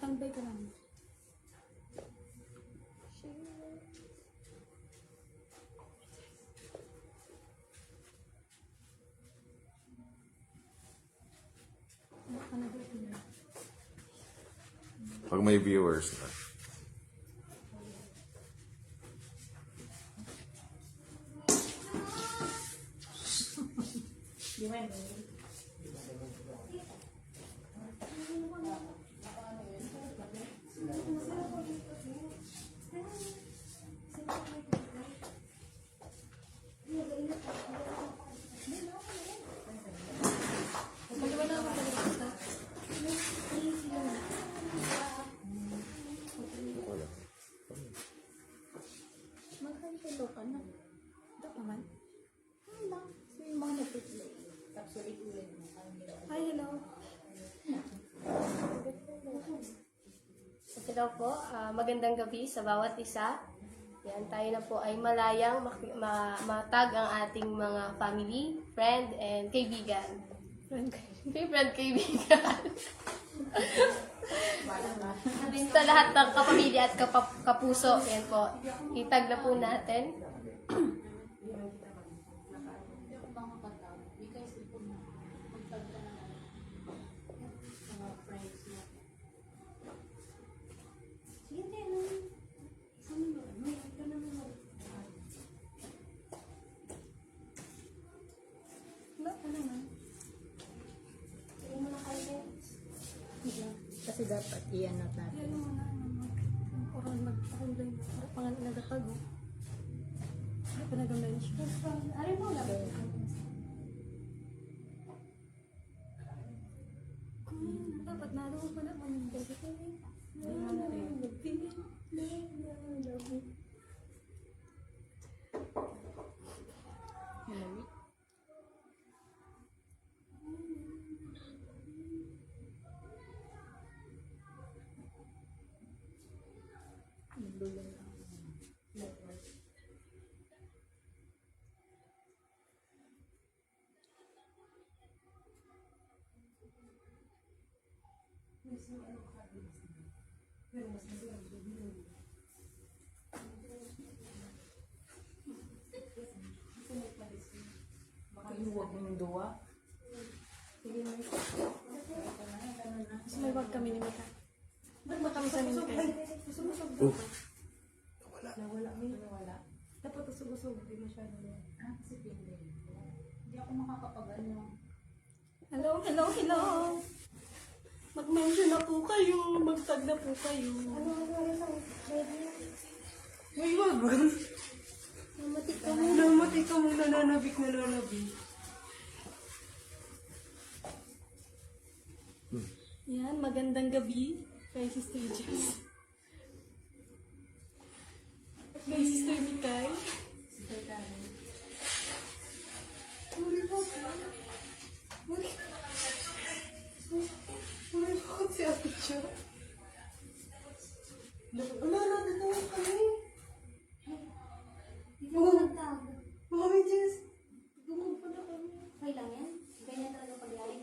Standby ka lang. Pag may viewers na. Magkakilo ka na. Ito naman. Hala. So yung mga nag-play. Tapos ulit-ulit mo. Hi, hello. So, daw po, magandang gabi sa bawat isa. Yan, tayo na po ay malayang matag ang ating mga family, friend, and kaibigan. Friend, kaibigan. Sa lahat ng kapamilya at kapuso, yan po, itag na po natin. Kasi dapat ianot natin. Yan mo na. Orang mag-online. Pangalan na nagkakago. Ano pa nag-mention? Ano mo na ba? Dapat naroon pa naman yung baby ko. Huwag mong duwa. Mas may wag kami ni Mika. Ba't matami sa amin kayo? Nawala. Dapat usog-usog. Hindi masyado na. Kasi pindi. Hindi ako makakapag-ano. Hello. Mag-mention na po kayo. Mag-tag na po kayo. May wag. Namatik ka muna. Nananabik. Yan, magandang gabi kay Sister Jess. At kay Sister Mikay. Sister Karen. Uri ko si Ate Cho. Wala, dito kami. Mami Jess. Dumog pa na kami. Okay lang yan. Ganyan talaga pag-yari.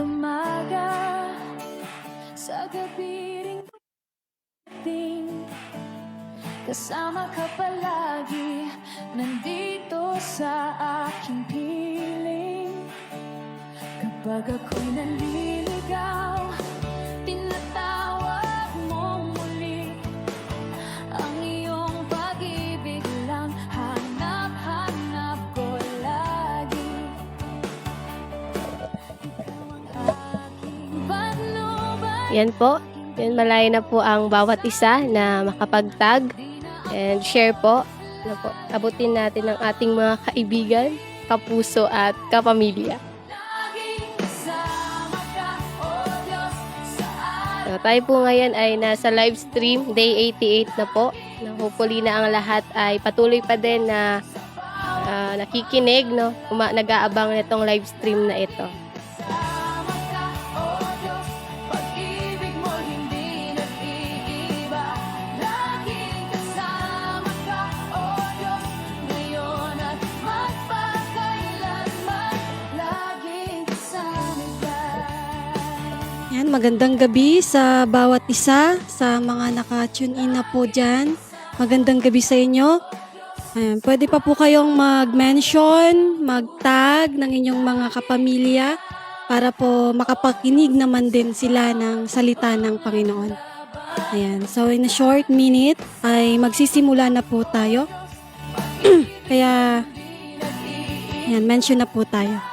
umaga, sa gabi ring pagdating, kasama ka palagi, nandito sa aking piling. Kapag ako'y naliligaw, tinatawag mo muli, ang iyong pag-ibig lang hanap-hanap ko lagi. Ikaw ang aking patnubay. Yan po. Yan, malayo na po ang bawat isa na makapagtag and share po. Ano po, abutin natin ang ating mga kaibigan, kapuso at kapamilya. So, tayo po ngayon ay nasa live stream, day 88 na po. Na hopefully na ang lahat ay patuloy pa din na nakikinig, no? Nag-aabang nitong live stream na ito. Yan, magandang gabi sa bawat isa, sa mga naka-tune in na po dyan. Magandang gabi sa inyo. Ayan, pwede pa po kayong mag-mention, mag-tag ng inyong mga kapamilya para po makapakinig naman din sila ng salita ng Panginoon. Ayan, so in a short minute ay magsisimula na po tayo. Kaya, ayan, mention na po tayo.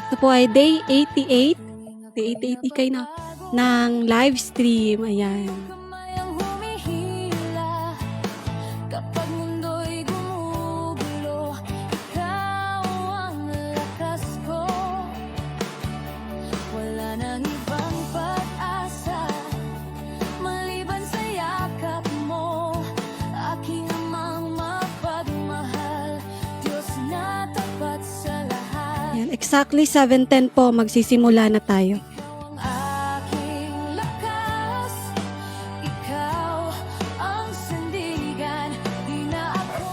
Ito po ay day 88. Day 88 ikay na. Ng live stream. Ayan. Kamayang humihila, kapag mundo'y gumugulo, ikaw ang lakas ko. Wala nang ibang pag-asa, maliban sa yakap mo. Aking amang mapagmahal, Diyos na tapat sa lahat. Ayan. Exactly 7:10 po. Magsisimula na tayo. Ang aking lakas, ikaw ang sandigan, di na ako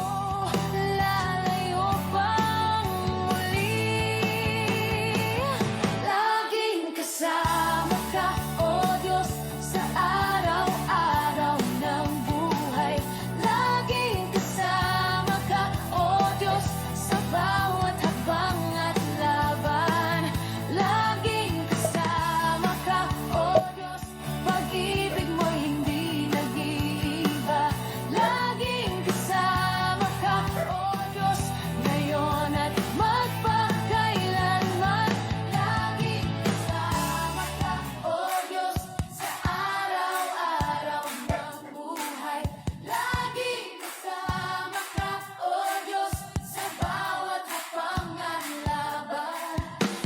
lalayo pang muli. Laging kasama ka, O Diyos, sa araw-araw ng buhay. Laging kasama ka, O Diyos, sa bawat hakbang at laban. Laging kasama ka, O Diyos, pag-ibig mo'y hindi nag-iiba. Laging kasama ka, O Diyos, ngayon at magpakailanman. Laging kasama ka, O Diyos, sa araw-araw ng buhay. Laging kasama ka, O Diyos, sa bawat hakbang at laban.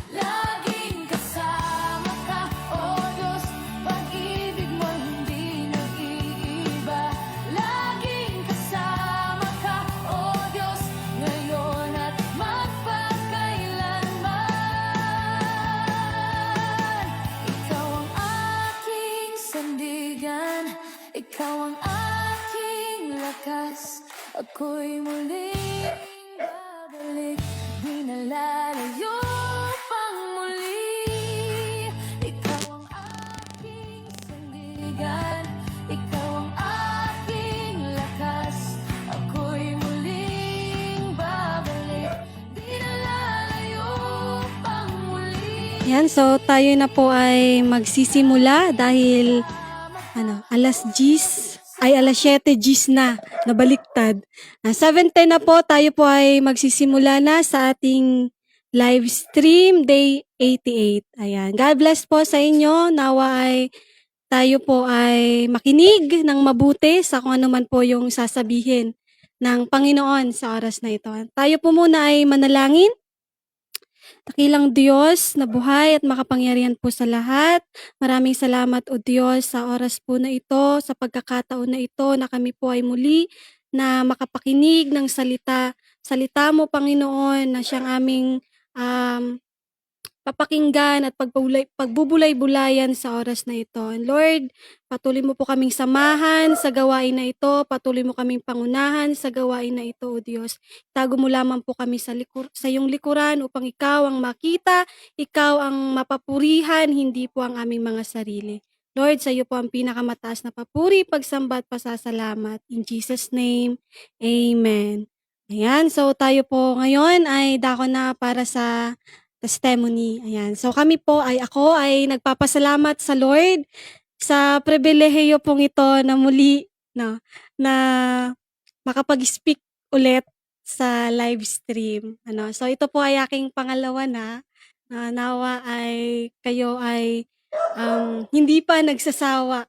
Laging kasama ka, O Diyos, pag-ibig mo hindi nag-iiba. Laging kasama ka, O Diyos, ngayon at magpakailanman. Ikaw ang aking sandigan, ikaw ang aking lakas. Ako'y muling babalik, di na lalayo pang muli. Ikaw ang aking sandigan, ikaw ang aking lakas. Ako'y muling babalik, di na lalayo pang muli. Yan, so tayo na po ay magsisimula dahil alas 7:10 na, nabaliktad. 7:10 na po, tayo po ay magsisimula na sa ating live stream day 88. Ayan, God bless po sa inyo. Nawa ay tayo po ay makinig ng mabuti sa kung ano man po yung sasabihin ng Panginoon sa oras na ito. Tayo po muna ay manalangin. Dakilang Diyos na buhay at makapangyarihan po sa lahat. Maraming salamat o Diyos sa oras po na ito, sa pagkakataon na ito na kami po ay muli na makapakinig ng salita. Salita mo, Panginoon, na siyang aming papakinggan at pagbubulay-bulayan sa oras na ito. And Lord, patuloy mo po kaming samahan sa gawain na ito. Patuloy mo kaming pangunahan sa gawain na ito, O Diyos. Tago mo lamang po kami sa iyong likuran upang ikaw ang makita, ikaw ang mapapurihan, hindi po ang aming mga sarili. Lord, sa iyo po ang pinakamataas na papuri, pagsamba at pasasalamat. In Jesus' name, Amen. Ayan, so tayo po ngayon ay dako na para sa testimony. Ayan, so ako ay nagpapasalamat sa Lord sa pribilehiyo pong ito na muli, no, na makapag-speak ulit sa live stream. So ito po ay aking pangalawa na nawa ay kayo ay hindi pa nagsasawa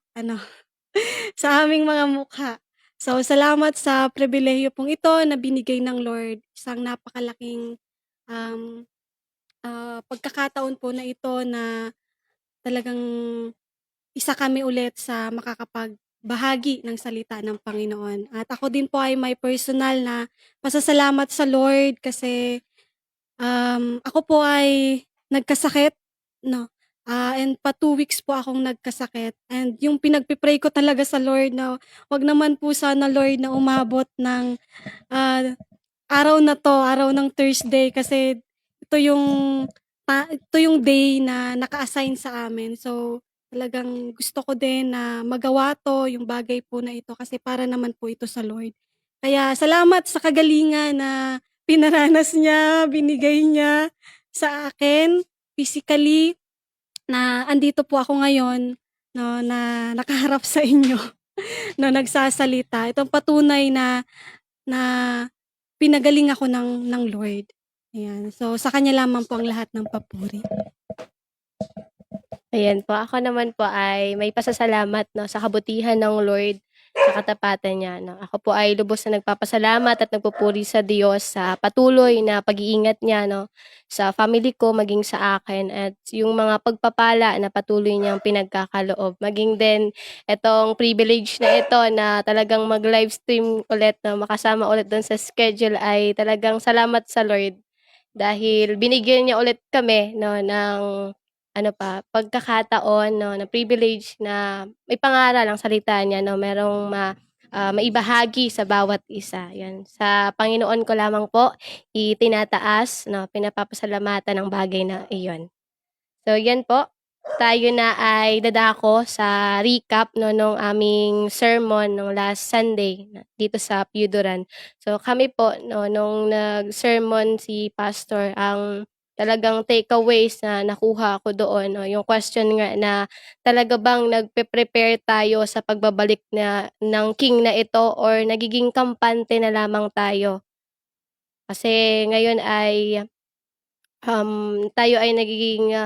sa aming mga mukha. So salamat sa pribilehiyo pong ito na binigay ng Lord. Isang napakalaking pagkakataon po na ito na talagang isa kami ulit sa makakapagbahagi ng salita ng Panginoon. At ako din po ay may personal na pasasalamat sa Lord kasi ako po ay nagkasakit, no? And 2 weeks po akong nagkasakit. And yung pinagpipray ko talaga sa Lord na wag naman po sana Lord na umabot ng ah, araw ng Thursday kasi ito yung day na naka-assign sa amin. So talagang gusto ko din na magawa to, yung bagay po na ito kasi para naman po ito sa Lord. Kaya salamat sa kagalingan na pinaranas niya, binigay niya sa akin physically na andito po ako ngayon, no, na nakaharap sa inyo, na nagsasalita. Itong patunay na pinagaling ako ng Lord. Ayan. So sa kanya lamang po ang lahat ng papuri. Ayan po, ako naman po ay may pasasalamat, 'no, sa kabutihan ng Lord, sa katapatan niya, 'no. Ako po ay lubos na nagpapasalamat at nagpupuri sa Diyos sa patuloy na pag-iingat niya, 'no, sa family ko maging sa akin at yung mga pagpapala na patuloy niyang pinagkakaloob. Maging din itong privilege na ito na talagang mag-live stream ulit, 'no, makasama ulit dun sa schedule ay talagang salamat sa Lord dahil binigyan niya ulit kami, 'no, ng pagkakataon, 'no, na privilege na ipangaral ang salita niya, 'no, merong maibahagi sa bawat isa, 'yan. Sa Panginoon ko lamang po itinataas, 'no, pinapapasalamatan ang bagay na iyon. So 'yan po, tayo na ay dadako sa recap, 'no, nung aming sermon nung last Sunday dito sa Piudoran. So kami po, 'no, nung nag-sermon si pastor, ang talagang takeaways na nakuha ko doon, 'no, yung question nga na talaga bang nagpe-prepare tayo sa pagbabalik ng king na ito or nagiging kampante na lamang tayo? Kasi ngayon ay, tayo ay nagiging,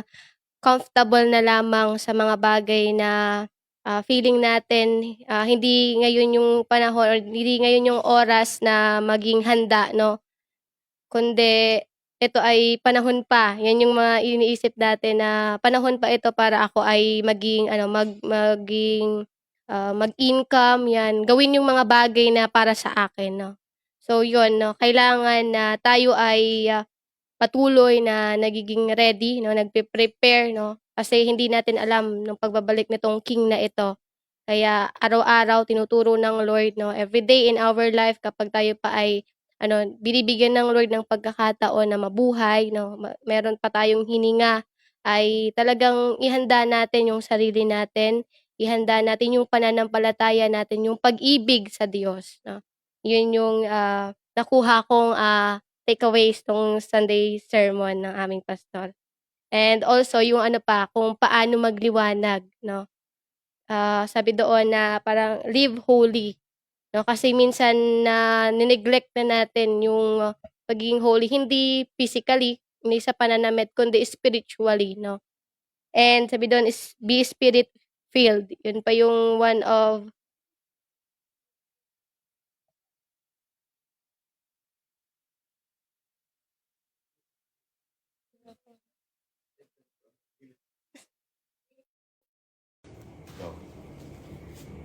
comfortable na lamang sa mga bagay na, feeling natin, hindi ngayon yung panahon or hindi ngayon yung oras na maging handa, 'no? Kundi ito ay panahon pa, 'yan yung mga iniisip natin na panahon pa ito para ako ay maging mag-income, 'yan. Gawin yung mga bagay na para sa akin, 'no. So 'yun, 'no, kailangan na tayo ay, patuloy na nagiging ready, 'no, nagpe-prepare, 'no, kasi hindi natin alam nung pagbabalik nitong king na ito. Kaya araw-araw tinuturo ng Lord, 'no, everyday in our life kapag tayo pa ay binibigyan ng Lord ng pagkakataon na mabuhay, 'no, meron pa tayong hininga, ay talagang ihanda natin yung sarili natin, ihanda natin yung pananampalataya natin, yung pag-ibig sa Diyos, 'no. Yun yung, nakuha kong, takeaways nung Sunday sermon ng aming pastor. And also yung kung paano magliwanag, 'no. Sabi doon na parang live holy, 'no, kasi minsan na neglect na natin yung pagiging holy, hindi physically, hindi sa pananamit kundi spiritually, 'no. And sabi doon is be spirit filled, yun pa yung one of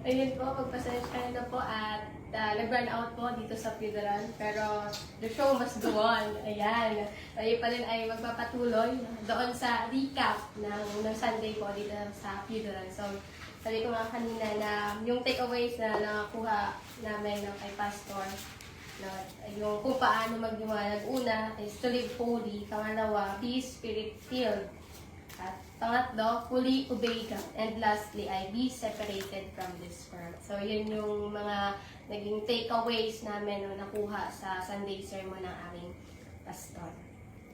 Ayun po, magpasensya na po at nag-run out po dito sa funeral. Pero the show must go on. Ayan. Tayo pa rin ay magpapatuloy doon sa recap ng Sunday po dito sa funeral. So, sabi ko nga kanina na yung takeaways na nakakuha namin ng kay Pastor, no, yung kung paano magdiwanag. Una is to live holy. Pangalawa, be spirit-filled. At pangatlo, fully obey God. And lastly, ay be separated from this world. So, yun yung mga naging takeaways namin no, nakuha sa Sunday sermon ng aming pastor.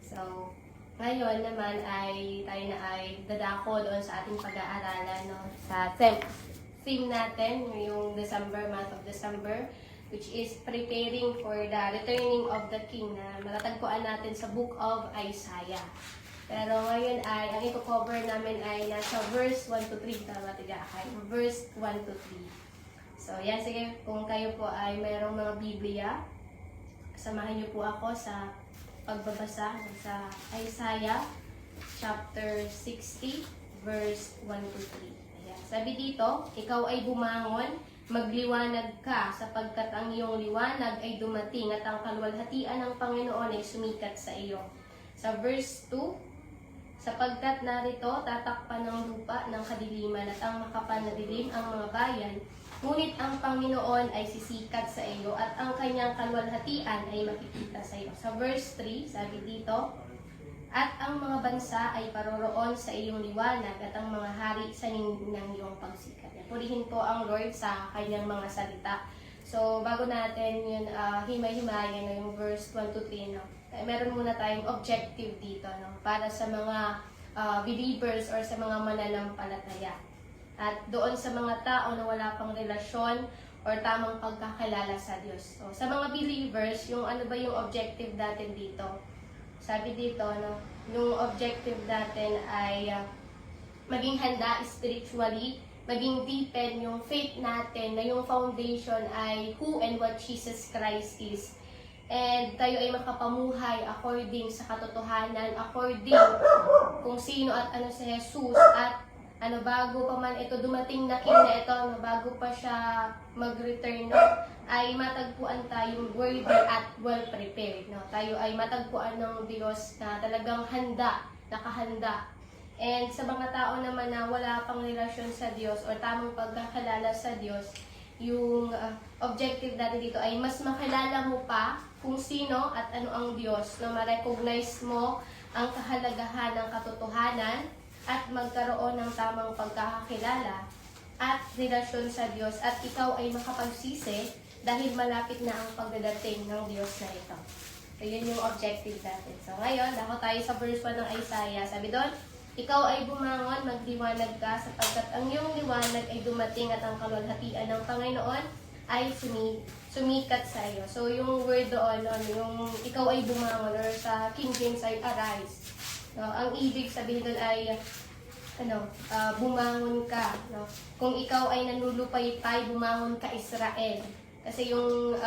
So, ngayon naman ay tayo na ay dadako doon sa ating pag-aaralan no, sa theme natin ngayong December, month of December, which is preparing for the returning of the King na matatagpuan natin sa book of Isaiah. Pero ngayon ay, ang i-cover namin ay nasa verse 1 to 3. Tama tiga kay verse 1 to 3. So, yan. Sige, kung kayo po ay mayroong mga Biblia, samahan niyo po ako sa pagbabasa sa Isaiah chapter 60, verse 1 to 3. Ayan. Sabi dito, ikaw ay bumangon, magliwanag ka, sapagkat ang iyong liwanag ay dumating at ang kalwalhatian ng Panginoon ay sumikat sa iyo. Sa verse 2, sapagkat narito tatakpan ng lupa ng kadiliman at ang makapanadilim ang mga bayan, ngunit ang Panginoon ay sisikat sa iyo at ang kanyang kalwalhatian ay makikita sa iyo. Sa verse 3, sabi dito, at ang mga bansa ay paroroon sa iyong liwanag at ang mga hari sa ng iyong pagsikat. Purihin po ang Lord sa kanyang mga salita. So, bago natin yun himay-himayin yung verse 1 to 3, no? Meron muna tayong objective dito no, para sa mga believers or sa mga mananampalataya. At doon sa mga tao na wala pang relasyon or tamang pagkakilala sa Diyos. So, sa mga believers, yung ano ba yung objective natin dito? Sabi dito, no, yung objective natin ay maging handa spiritually, maging deepen yung faith natin na yung foundation ay who and what Jesus Christ is. And tayo ay makapamuhay according sa katotohanan, according kung sino at ano si Jesus, at ano bago pa man ito dumating na king na ito, no, bago pa siya mag-return, no, ay matagpuan tayong worthy at well prepared. No? Tayo ay matagpuan ng Diyos na talagang handa, nakahanda. And sa mga tao naman na wala pang relasyon sa Diyos or tamang pagkakalala sa Diyos, yung objective natin dito ay mas makilala mo pa kung sino at ano ang Diyos, na ma-recognize mo ang kahalagahan ng katotohanan at magkaroon ng tamang pagkakakilala at relasyon sa Diyos, at ikaw ay makapagsisi dahil malapit na ang pagdadating ng Diyos na ito. So, yun yung objective natin. So, ngayon, ako tayo sa verse 1 ng Isaiah. Sabi doon, ikaw ay bumangon, magliwanag ka, sapagkat ang iyong liwanag ay dumating at ang kalwalhatian ng Panginoon ay sumikat sa iyo. So, yung word doon, yung ikaw ay bumangon, or sa King James ay arise. No, ang ibig sabihin doon ay bumangon ka. No? Kung ikaw ay nanulupaypay, bumangon ka Israel. Kasi yung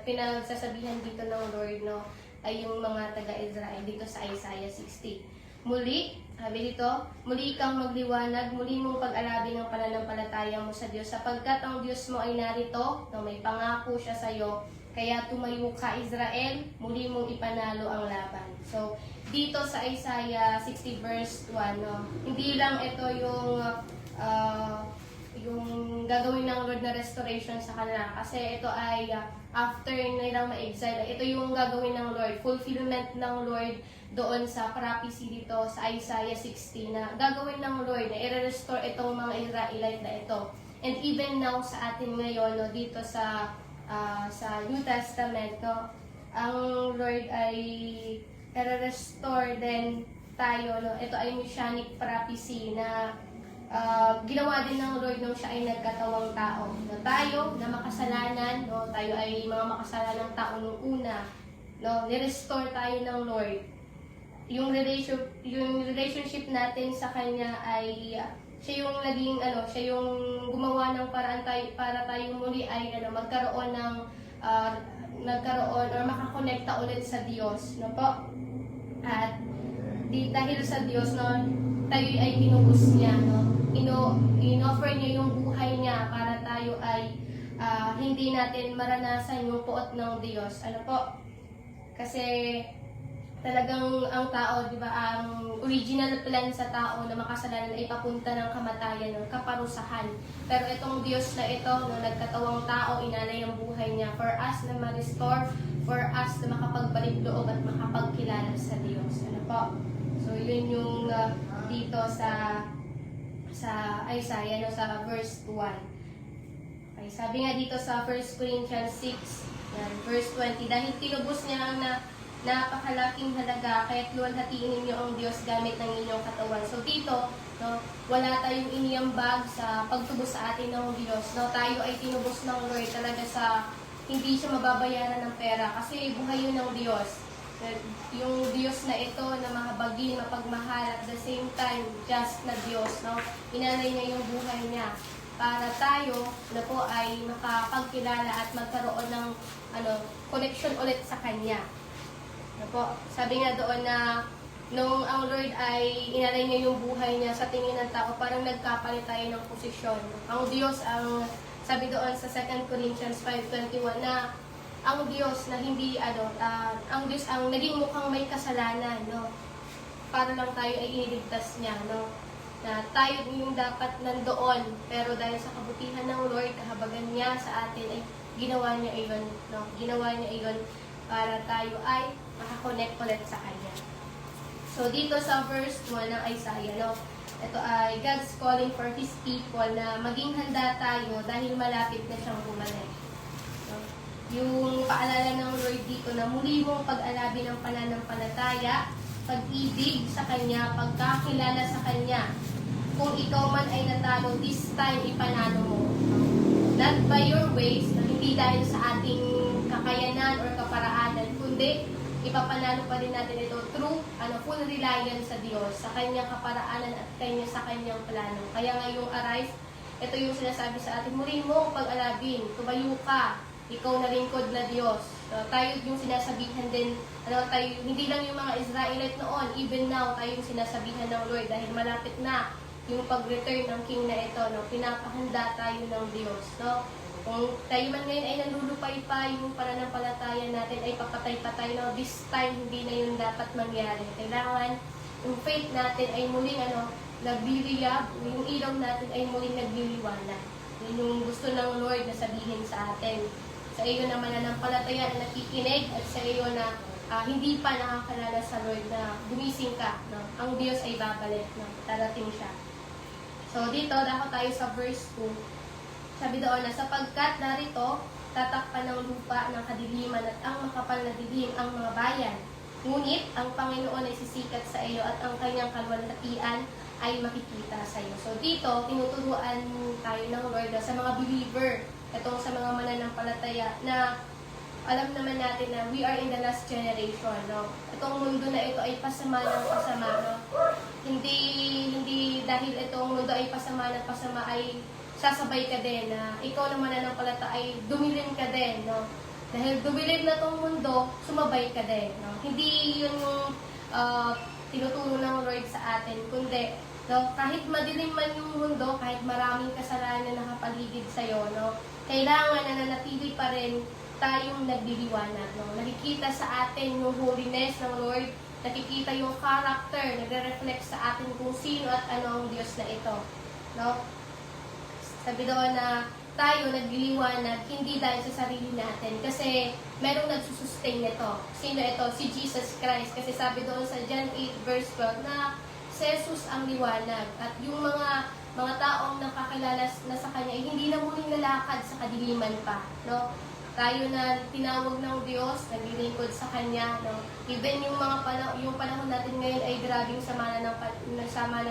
pinagsasabihan dito ng Lord, no, ay yung mga taga-Israel dito sa Isaiah 60. Muli, sabi dito, muli kang magliwanag, muli mong pag-alabin ang pananampalataya mo sa Diyos, sapagkat ang Diyos mo ay narito, no, may pangako siya sa iyo, kaya tumayo ka Israel, muli mong ipanalo ang laban. So, dito sa Isaiah 60 verse 1, no, hindi lang ito yung gagawin ng Lord na restoration sa kanila, kasi ito ay after nilang ma-exile, ito yung gagawin ng Lord, fulfillment ng Lord doon sa prophecy dito sa Isaiah 60 na gagawin ng Lord na i-restore itong mga Israelite na ito. And even now sa atin ngayon, no, dito sa New Testament, no, ang Lord ay i-restore din tayo. No, ito ay messianic prophecy na ginawa din ng Lord nung siya ay nagkatawang tao. Na tayo na makasalanan, no, tayo ay mga makasalanang tao nung una, no, ni-restore tayo ng Lord. Yung relationship natin sa kanya ay siya yung naging siya yung gumawa ng paraan tayo para tayo muli ay magkaroon or makakonekta ulit sa Diyos, no po. At dahil sa Diyos, no, tayo ay pinubos niya, no. In-offer niya yung buhay niya para hindi natin maranasan yung puot ng Diyos. Ano po? Kasi talagang ang tao, di ba, ang original plan sa tao na makasalanan ay papunta ng kamatayan, ng kaparusahan. Pero itong Diyos na ito, na nagkatawang tao, inalay ang buhay niya for us na ma-restore, for us na makapagbalik loob at makapagkilala sa Diyos. Ano po? So, yun yung dito sa Isaiah, no, sa verse 1. Okay, sabi nga dito sa 1 Corinthians 6, yan, verse 20, dahil tinubos niya ang napakalaking halaga, kaya't luwalhatiin ninyo ang Diyos gamit ng inyong katawan. So dito, no, wala tayong iniambag sa pagtubos sa atin ng Diyos. No, tayo ay tinubos ng Lord talaga sa hindi siya mababayaran ng pera kasi buhay yun ng Diyos. Yung Diyos na ito na mahabagin, mapagmahal, at the same time, just na Diyos. No? Inalay niya yung buhay niya para tayo na po ay makapagkilala at magkaroon ng connection ulit sa Kanya. Ano po? Sabi nga doon na nung ang Lord ay inalay niya yung buhay niya sa tingin ng tao, parang nagkapalit tayo ng posisyon. Ang Diyos, sabi doon sa 2 Corinthians 5:21 na ang Diyos na hindi, ang Diyos ang naging mukhang may kasalanan, no? Para lang tayo ay iniligtas niya, no? Na tayo yung dapat nandoon, pero dahil sa kabutihan ng Lord, kahabagan niya sa atin, ay ginawa niya iyon, no? Ginawa niya iyon para tayo ay makakonect ulit sa Kanya. So, dito sa verse 1 ng Isaiah, no? Ito ay God's calling for His people na maging handa tayo dahil malapit na siyang bumalik. No? Yung paalala ng Lord dito na muli mong pag-alabi ng pananampalataya, pag-ibig sa Kanya, pagkakilala sa Kanya. Kung ikaw man ay natalo, this time ipanalo mo. Not by your ways, na hindi dahil sa ating kakayanan or kaparaanan, kundi ipapanalo pa rin natin ito through full reliance sa Diyos, sa Kanyang kaparaanan at sa Kanyang plano. Kaya ngayong arise, ito yung sinasabi sa atin, muli mo pag-alabin, tumayo ka, ikaw na lingkod na Diyos. Tayo yung sinasabihan din, tayo, hindi lang yung mga Israelite noon, even now, tayo yung sinasabihan ng Lord dahil malapit na yung pag-return ng King na ito, no? Pinapahanda tayo ng Diyos. No? Kung tayo man ngayon ay nalulupay pa, yung pananampalataya natin ay papatay-patay, no? This time, hindi na yun dapat mangyari. Kailangan, yung faith natin ay muling nagliliyab, yung ilaw natin ay muling nagliliwanag. Yun yung gusto ng Lord na sabihin sa atin. Sa iyo na mananampalataya na nakikinig at sa iyo na hindi pa nakakalala sa Lord na gumising ka. No? Ang Diyos ay babalik. No? Darating siya. So dito, dako tayo sa verse 2. Sabi doon na, sapagkat narito, tatakpan ng lupa ng kadiliman at ang makapal na dilim ang mga bayan. Ngunit, ang Panginoon ay sisikat sa iyo at ang kanyang kalwalhatian ay makikita sa iyo. So dito, tinuturuan tayo ng Lord sa mga believer, itong sa mga mananampalataya na alam naman natin na we are in the last generation, no? Itong mundo na ito ay pasama ng pasama, no? Hindi dahil itong mundo ay pasama ng pasama ay sasabay ka din na ikaw na mananampalataya ay dumilim ka din, no? Dahil dumilim na tong mundo, sumabay ka din, no? Hindi yun yung tinuturo ng Lord sa atin, kundi no, kahit madilim man yung mundo, kahit maraming kasalanan na nakapaligid sa'yo, no? Kailangan na nanatili pa rin tayong nagliliwanag, no? Nakikita sa atin yung holiness ng Lord, nakikita yung character, nagre-reflect sa atin kung sino at ano ang Diyos na ito, no? Sabi doon na tayo nagliliwanag hindi dahil sa sarili natin kasi merong nagsusustain nito. Sino ito? Si Jesus Christ. Kasi sabi doon sa John 8 verse 12 na si Jesus ang liwanag at yung mga taong nakakilala na sa Kanya ay hindi na muling lalakad sa kadiliman pa, no? Tayo na tinawag ng Diyos, naglilingkod sa Kanya, no? Even yung yung panahon natin ngayon ay grabing sama na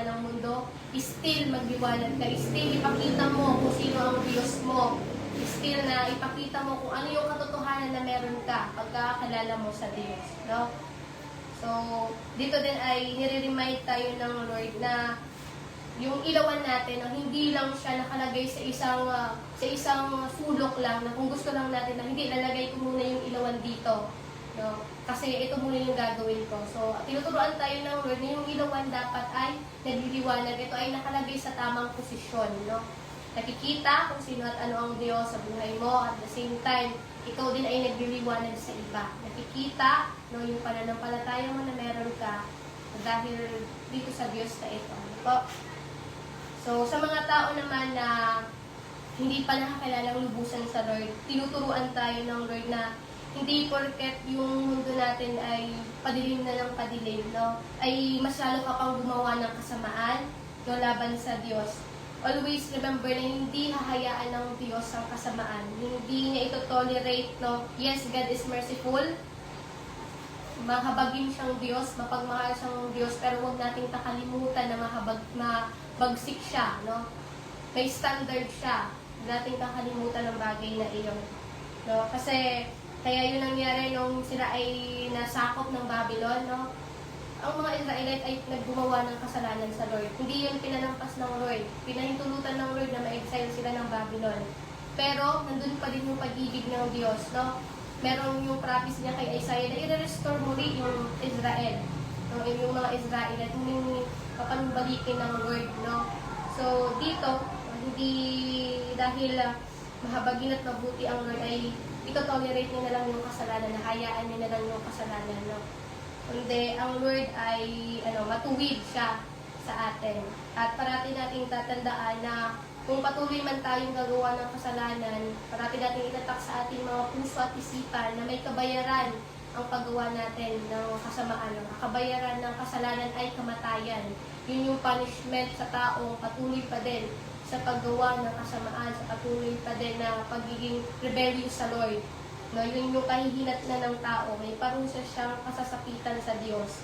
ng mundo, still magliwanag ka, still ipakita mo kung sino ang Diyos mo, still na ipakita mo kung ano yung katotohanan na meron ka pagkakalala mo sa Diyos, no? So, dito din ay nire-remind tayo ng Lord na yung ilawan natin, no, hindi lang siya nakalagay sa isang sulok lang na kung gusto lang natin na hindi lalagay ko muna yung ilawan dito, no, kasi ito muna yung gagawin ko. So tinuturuan tayo ng Lord na yung ilawan dapat ay nagliliwanag, ito ay nakalagay sa tamang posisyon, no. nakikita kung sino at ano ang Diyos sa buhay mo. At the same time, ikaw din ay nagliliwanag sa iba. Nakikita, no, yung pananampalataya mo na meron ka dahil dito sa Diyos na ito. Ano po? So, sa mga tao naman na hindi pa nakakilala ng lubusan sa Lord, tinuturuan tayo ng Lord na hindi porket yung mundo natin ay padilim na ng padilim, no? Ay mas lalo ka pang gumawa ng kasamaan, no, laban sa Diyos. Always remember na hindi hahayaan ng Diyos ang kasamaan. Hindi niya ito tolerate, no? Yes, God is merciful. Mahabagin siyang Diyos, mapagmahal siyang Diyos, pero huwag nating kakalimutan na mabagsik siya, no? May standard siya. Huwag nating kakalimutan ng bagay na iyon. No? Kasi, kaya yun nangyari nung sila ay nasakop ng Babylon, no? Ang mga Israelite ay naggumawa ng kasalanan sa Lord. Hindi yun pinanampas ng Lord. Pinahintulutan ng Lord na ma-exile sila ng Babylon. Pero, nandun pa din yung pag-ibig ng Diyos, no? Meron yung promise niya kay Isaiah na i-restore muli yung Israel. No? Yung mga Israelite, hindi papanubalikin ng Lord, no? So, dito, hindi dahil mahabagin at mabuti ang Lord ay ito-tolerate niya na lang yung kasalanan, hayaan niya na lang yung kasalanan, no? Kundi ang Lord ay matuwid siya sa atin. At parati nating tatandaan na kung patuloy man tayong gagawa ng kasalanan, parati nating itatak sa ating mga puso at isipan na may kabayaran ang paggawa natin ng kasamaan. Ang kabayaran ng kasalanan ay kamatayan. Yun yung punishment sa taong patuloy pa din sa paggawa ng kasamaan, sa patuloy pa din na pagiging rebellious sa Lord. No, yun yung kahihinat na ng tao, may parusa siyang kasasakitan sa Diyos.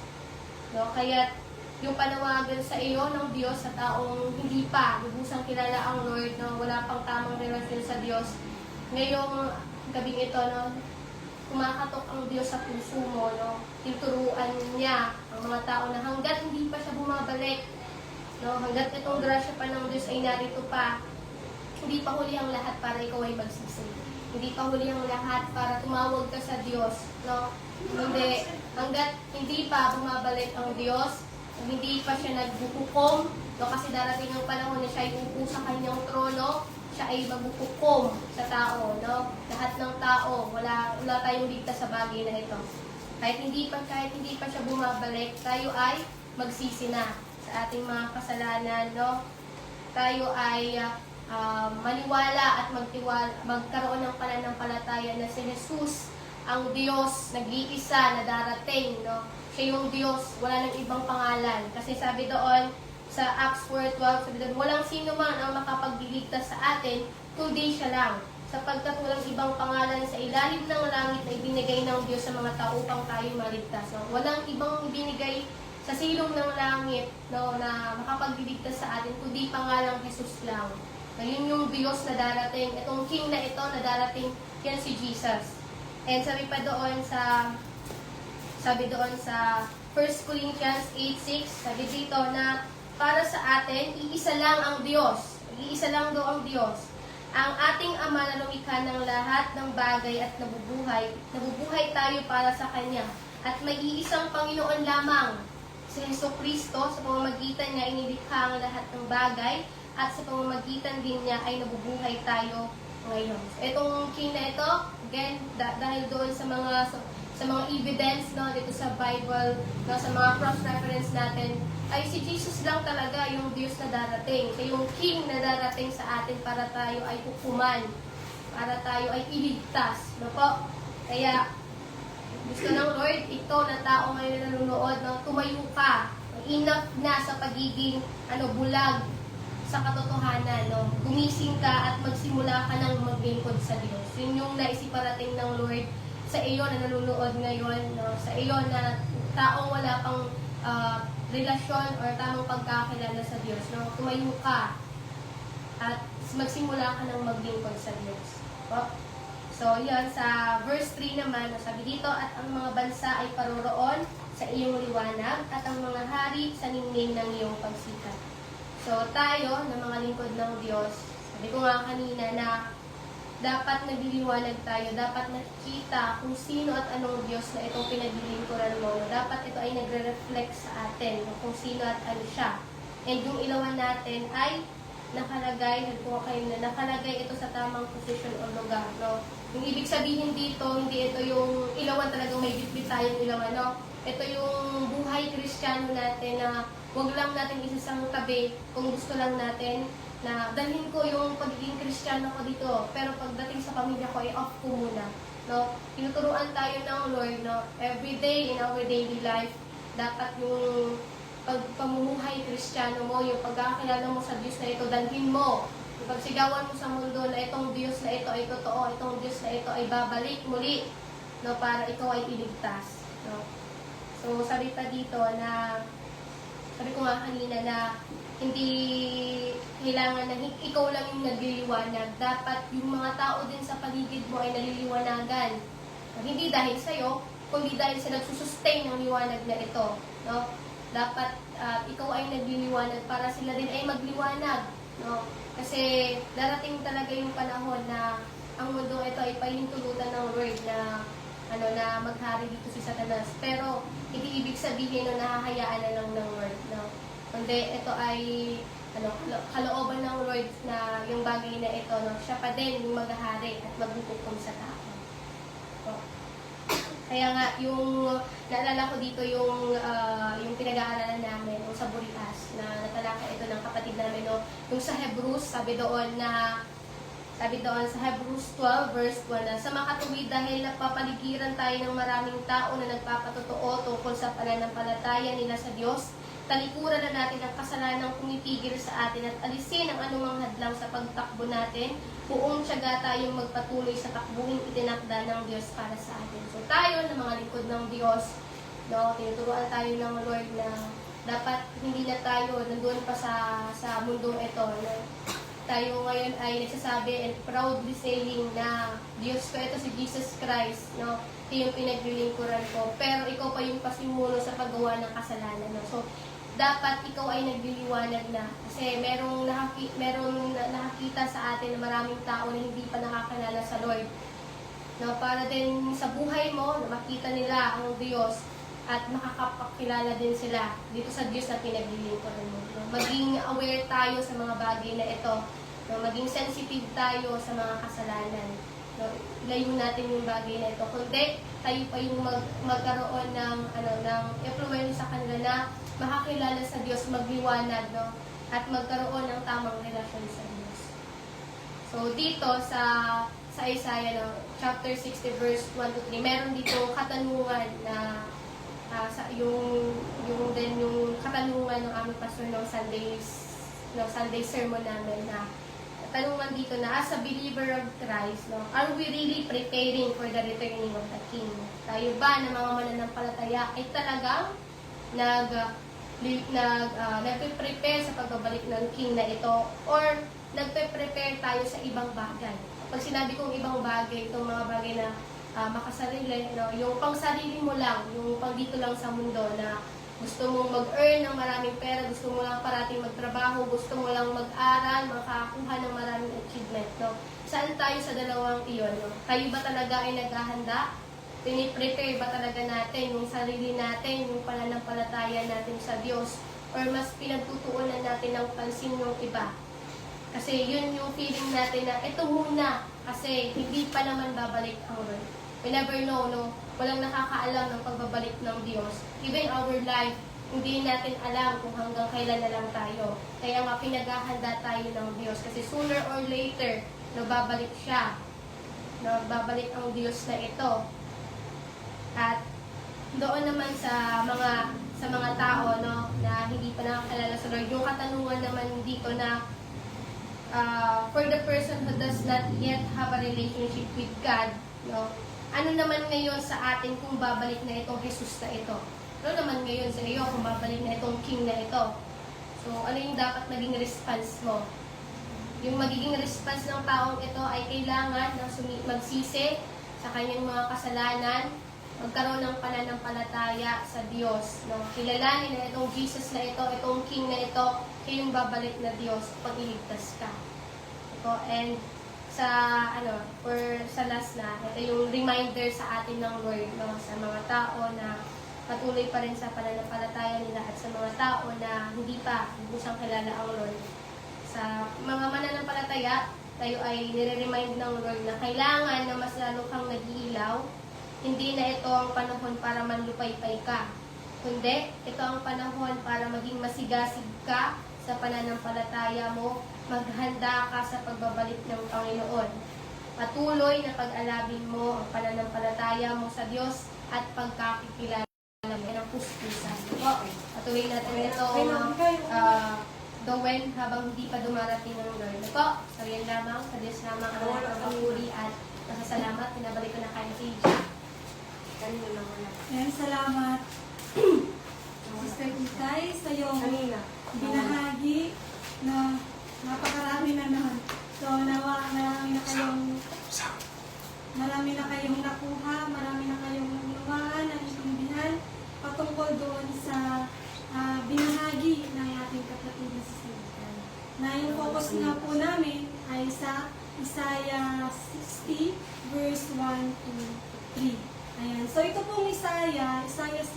No, kaya yung panawagan sa iyo ng Diyos sa taong hindi pa lubusang kilala ang Lord, no, wala pang tamang relasyon sa Diyos, ngayong gabing ito, no, kumakatok ang Diyos sa puso mo, no, tinuturuan niya ang mga tao na hanggat hindi pa siya bumabalik, no, hanggat itong grasya pa ng Diyos ay narito pa, hindi pa huli ang lahat para ikaw ay magsisi. Hindi pa huli ang lahat para tumawag ka sa Diyos, no? Hindi, hanggat hindi pa bumabalik ang Diyos, hindi pa siya nagbuhukom, no? Kasi darating ang panahon na siya ay uupo sa kanyang trono, siya ay magbuhukom sa tao, no? Lahat ng tao, wala tayong ligtas sa bagay na ito. Kahit hindi pa siya bumabalik, tayo ay magsisi na sa ating mga kasalanan, no? Tayo ay maniwala at magkaroon ng pananampalataya na si Jesus ang Diyos nag-iisa na darating, no? Siya yung Diyos, wala nang ibang pangalan. Kasi sabi doon sa Acts 4:12, sabi doon, walang sino man ang makapagliligtas sa atin kundi siya lang, sapagkat walang ibang pangalan sa ilalim ng langit na ibinigay ng Diyos sa mga tao upang tayo maligtas. No? Walang ibang ibinigay sa silong ng langit, no, na makapagliligtas sa atin kundi pangalang Jesus lang. Ngayon yung Diyos na darating, itong King na ito na darating, yan si Jesus. And sabi doon sa 1 Corinthians 8:6, sabi dito na para sa atin, iisa lang ang Diyos. Iisa lang daw ang Diyos. Ang ating Ama na lumikha ng lahat ng bagay at nabubuhay tayo para sa Kanya. At may iisang Panginoon lamang, si Jesucristo, sa pamamagitan niya inilikha ang lahat ng bagay, at sa pamamagitan din niya ay nabubuhay tayo ngayon. So, itong King na ito, again, dahil doon sa mga evidence, no, dito sa Bible, no, sa mga cross-reference natin, ay si Jesus lang talaga yung Diyos na darating. Siya yung King na darating sa atin para tayo ay hukuman, para tayo ay iligtas. No po? Kaya, gusto ng Lord, ito na tao ngayon na nanonood, no, tumayo ka. Enough na sa pagiging bulag sa katotohanan, no? Gumising ka at magsimula ka ng maglingkod sa Diyos. Yun yung naisiparating ng Lord sa iyo na nanonood ngayon, no? Sa iyo na taong wala pang relasyon or tamang pagkakilala sa Diyos, no? Tumayo ka at magsimula ka ng maglingkod sa Diyos. O? So, yan, sa verse 3 naman, sabi dito, at ang mga bansa ay paroroon sa iyong liwanag at ang mga hari sa ningning ng iyong pagsikat. So, tayo, na mga lingkod ng Diyos, sabi ko nga kanina na dapat nagliliwanag tayo, dapat nakikita kung sino at anong Diyos na itong pinaglilingkuran mo. Dapat ito ay nagre-reflect sa atin kung sino at ano siya. And yung ilawan natin ay nakalagay, nakalagay ito sa tamang posisyon o lugar, no? Yung ibig sabihin dito, hindi ito yung ilawan talagang may bitbit tayong ilawan, no? Ito yung buhay Kristiyano natin na wag lang natin isasang tabi kung gusto lang natin na dalhin ko yung pagiging Kristiyano ko dito, pero pagdating sa pamilya ko, off ko muna, no? Tinuturuan tayo ng Lord, no? Every day in our daily life, dapat yung pagpamumuhay Kristiyano mo, yung pagkakilala mo sa Diyos na ito, dalhin mo. Yung pagsigawan mo sa mundo na itong Diyos na ito ay totoo, itong Diyos na ito ay babalik muli, no, para ikaw ay iligtas. No? So, sabi pa dito na, sabi ko nga kanina na hindi kailangan na ikaw lang yung nagliliwanag. Dapat yung mga tao din sa paligid mo ay naliliwanagan. Hindi dahil sa'yo, kundi dahil sa nagsusustain ng liwanag na ito. No? Dapat ikaw ay nagliliwanag para sila din ay magliwanag. No? Kasi darating talaga yung panahon na ang mundo ito ay pahintulutan ng word na na maghari dito si Satanas. Pero hindi ibig sabihin na nahahayaan na lang ng word. No? Kundi ito ay kalooban ng Lord na yung bagay na ito, no? Siya pa din yung maghahari at maghuhukom sa tao. So, kaya nga, yung naalala ko dito yung pinag-aaralan namin, yung sa Burias, na natalakay ito ng kapatid namin, no? Yung sa Hebrews, sabi doon sa Hebrews 12 verse 1 na sa makatuwid dahil napapaligiran tayo ng maraming tao na nagpapatotoo tungkol sa pananampalataya nila sa Diyos, talikuran na natin ang kasalanang pumipigil sa atin at alisin ang anumang hadlang sa pagtakbo natin. Buong tiyaga tayong magpatuloy sa takbuhing itinakda ng Diyos para sa atin. So tayo na mga lingkod ng Diyos, no, tinuturuan tayo ng Lord na dapat hindi na tayo nandoon pa sa mundong ito. No? Tayo ngayon ay nagsasabi and proudly saying na Diyos ko, ito si Jesus Christ, no? Ito yung pinaglilingkuran ko. Pero ikaw pa yung pasimulo sa paggawa ng kasalanan. No? So, dapat ikaw ay nagliliwanag na. Kasi merong nakakita sa atin na maraming tao na hindi pa nakakilala sa Lord. No? Para din sa buhay mo, na makita nila ang Diyos at makakapakilala din sila dito sa Diyos na pinaglilingkuran mo. No? Maging aware tayo sa mga bagay na ito. No? Maging sensitive tayo sa mga kasalanan. No? Ilayo natin yung bagay na ito. Kundi tayo pa yung magkaroon ng influence sa kanila na makakilala sa Diyos, magliwanag, no? At magkaroon ng tamang relasyon sa Diyos. So dito sa Isaiah, no, chapter 60 verse 1 to 3, meron dito katanungan na yung katanungan ng aming pastor ng Sunday sermon namin na tanungan dito na as a believer of Christ, no, are we really preparing for the returning of the King? Tayo ba na mga mananampalataya ay talagang nagpe-prepare sa pagbabalik ng King na ito or nagpe-prepare tayo sa ibang bagay? Pag sinabi kong ibang bagay, itong mga bagay na makasarili, no, yung pang sarili mo lang, yung pang dito lang sa mundo na gusto mong mag-earn ng maraming pera, gusto mo lang parating magtrabaho, gusto mo lang mag-aral, makakuha ng maraming achievement, no? Saan tayo sa dalawang iyon, no? Tayo ba talaga ay naghahanda? Piniprepare ba talaga natin yung sarili natin, yung pananampalataya natin sa Diyos? Or mas pinagtutuunan natin ng pansin yung iba? Kasi yun yung feeling natin na ito muna, kasi hindi pa naman babalik ang Lord. We never know, no? Walang nakakaalam ng pagbabalik ng Diyos. Even our life, hindi natin alam kung hanggang kailan na lang tayo. Kaya nga pinaghahanda tayo ng Diyos. Kasi sooner or later, babalik siya. Babalik ang Diyos na ito. At doon naman sa mga tao, no, na hindi pa nakakilala sa Lord, yung katanungan naman dito na for the person who does not yet have a relationship with God, no, ano naman ngayon sa atin kung babalik na itong Jesus na ito? Ano naman ngayon sa iyo kung babalik na itong King na ito? So, ano yung dapat maging response mo? Yung magiging response ng taong ito ay kailangan na magsisi sa kanyang mga kasalanan, magkaroon ng pananampalataya sa Diyos. No? Kilalanin na itong Jesus na ito, itong King na ito, yung babalik na Diyos pag iligtas ka. Ito, and sa last na, ito yung reminder sa atin ng Lord, no? Sa mga tao na patuloy pa rin sa pananampalataya nila at sa mga tao na hindi pa lubusang kilala ang Lord. sa mga mananampalataya, tayo ay nire-remind ng Lord na kailangan na mas lalo kang nag-iilaw. Hindi na ito ang panahon para manlupaypay ka, kundi ito ang panahon para maging masigasig ka sa pananampalataya mo, maghanda ka sa pagbabalik ng Panginoon. Patuloy na pag-alabin mo ang pananampalataya mo sa Diyos at pagkakikilala mo ng puso-pusan. Patuloy natin ito gawin habang hindi pa dumarating ng Lord. Po, so yan lamang, sa Diyos lamang ang pagpapuri at nasasalamat. Pinabalik ko na kayo si Ija. Kanina lang wala. Ayan, salamat. Sister Itay, sa iyong binahagi na napakarami na naman. So, nawa, marami na kayong nakuha, marami na kayong naunawaan, naintindihan patungkol doon sa binahagi ng ating kapatid na si Sister. Na yung focus nga po namin ay sa Isaiah 60 verse 1 to 3. Ayan. So ito pong Isaiah 60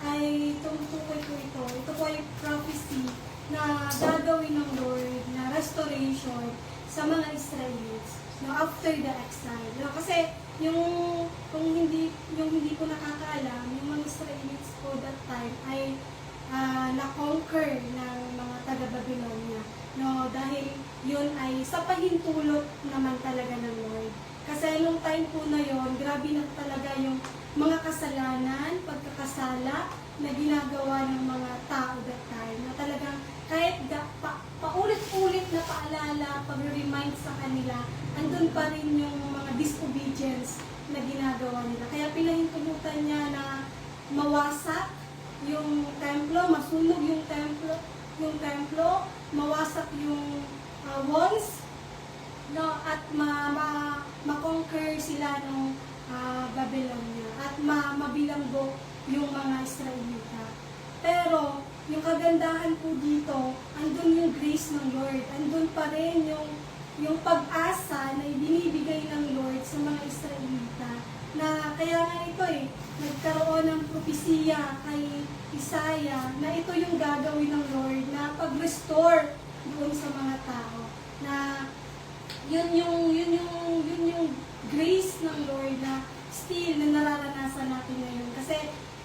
ay tumutukoy po ito. Ito po ay prophecy na gagawin ng Lord na restoration sa mga Israelites after the exile. Kasi kung hindi po nakakaalam, yung mga Israelites po that time ay na-conquer ng mga taga-Babylonia. Dahil yun ay sa pahintulot naman talaga ng Lord. Kasi nung time po na yon, grabe na talaga yung mga kasalanan, pagkakasala na ginagawa ng mga tao that time. Na talagang kahit paulit-ulit na paalala, pag-remind sa kanila, andun pa rin yung mga disobedience na ginagawa nila. Kaya pinahintulutan niya na mawasak yung templo, masunog yung templo, mawasak yung walls, at ma-conquer sila ng Babylonia at mabilanggo yung mga Israelita. Pero yung kagandahan po dito, andun yung grace ng Lord, andun pa rin yung pag-asa na ibinibigay ng Lord sa mga Israelita. Na kaya nga ito nagkaroon ng propesiya kay Isaiah na ito yung gagawin ng Lord na pag-restore doon sa mga tao. Na yun yung grace ng Lord na still na nararanasan natin ngayon. Kasi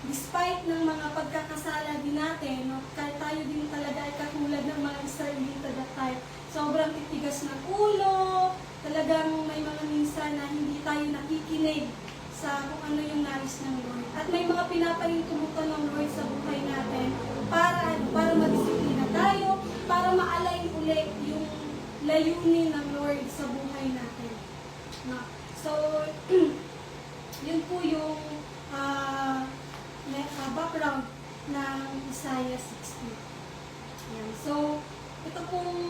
despite ng mga pagkakasala din natin, kahit tayo din talaga ay katulad ng mga Israelita that time, sobrang titigas ng ulo, talagang may mga minsan na hindi tayo nakikinig sa kung ano yung nais ng Lord. At may mga pinapahintulutan ng Lord sa buhay natin para madisiplina tayo, para ma-align ulit yung layunin ng Lord sa buhay natin. So, yun po yung background ng Isaiah 60. Yan. So, ito pong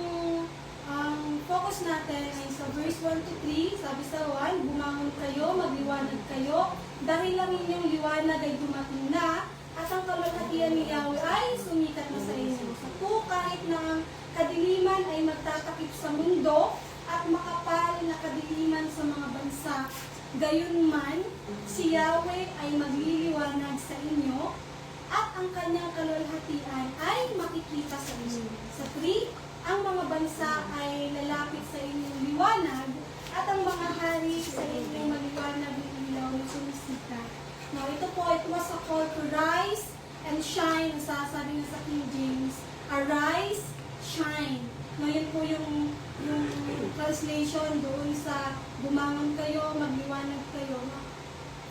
focus natin ay sa verse 1 to 3. Sabi sa 1, bumangon kayo, magliwanag kayo, dahil ang inyong liwanag ay dumating na, at ang kalughatian ni Yahweh ay sumikat na sa inyo. So, kahit na ang kadiliman ay magtatakip sa mundo, at makapal na kadiliman sa mga bansa, gayon man, si Yahweh ay magliliwanag sa inyo, at ang kanyang kalughatian ay makikita sa inyo. Sa 3, ang mga bansa ay lalapit sa inyong liwanag, at ang mga hari sa inyong maliwanag ng ilaw na sumisikat. Now, ito po, it was a call to rise and shine. Sasabi na sa King James, arise, shine. No, yun po yung translation doon sa bumangon kayo, magliwanag kayo.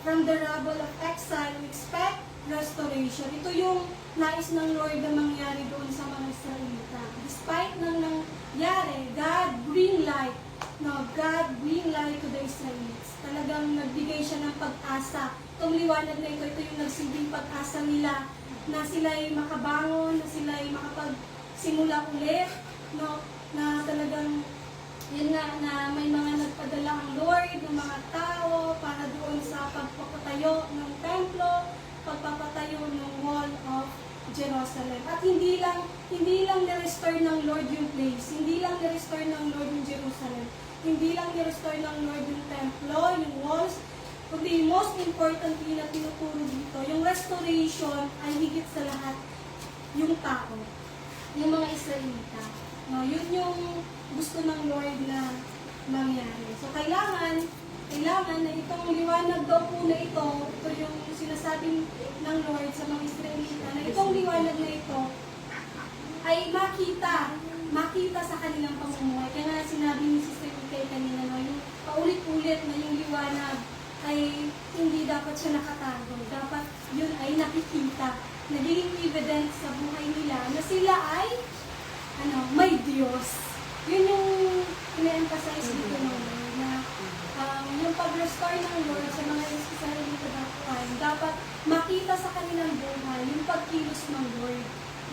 From the rubble of exile, we expect restoration. Ito yung nais ng Lord na mangyari doon sa mga Israelita. Despite ng nangyari, God bring light. No, God bring light to the Israelites. Talagang nagbigay siya ng pag-asa. Itong liwanag na ito yung nagsilbing pag-asa nila na sila'y makabangon, na sila'y makapagsimula ulit. No, na talagang yun nga na may mga nagpadala ang Lord ng mga tao para doon sa pagpapatayo ng templo, pagpapatayo ng wall of Jerusalem. At hindi lang ni-restore ng Lord yung place, hindi lang ni-restore ng Lord yung Jerusalem, hindi lang ni-restore ng Lord yung templo, yung walls, kundi most importantly na tinuturo dito, yung restoration ay higit sa lahat yung tao, yung mga Israelita. No, yun yung gusto ng Lord na mangyari. So, kailangan na itong liwanag daw po na ito yung sinasabing ng Lord sa mga Israelita, na itong liwanag na ito ay makita sa kanilang pamumuhay. Kaya nga sinabi ni Sister Ikay kanina, no, yung paulit-ulit na yung liwanag ay hindi dapat siya nakatago. Dapat yun ay nakikita, nagiging evidence sa buhay nila na sila ay may Diyos. Yun yung ina-emphasize dito ng Lord, na yung pag-restore ng Lord sa mga Israelita dapat makita sa kanilang buhay yung pagkilos ng Lord.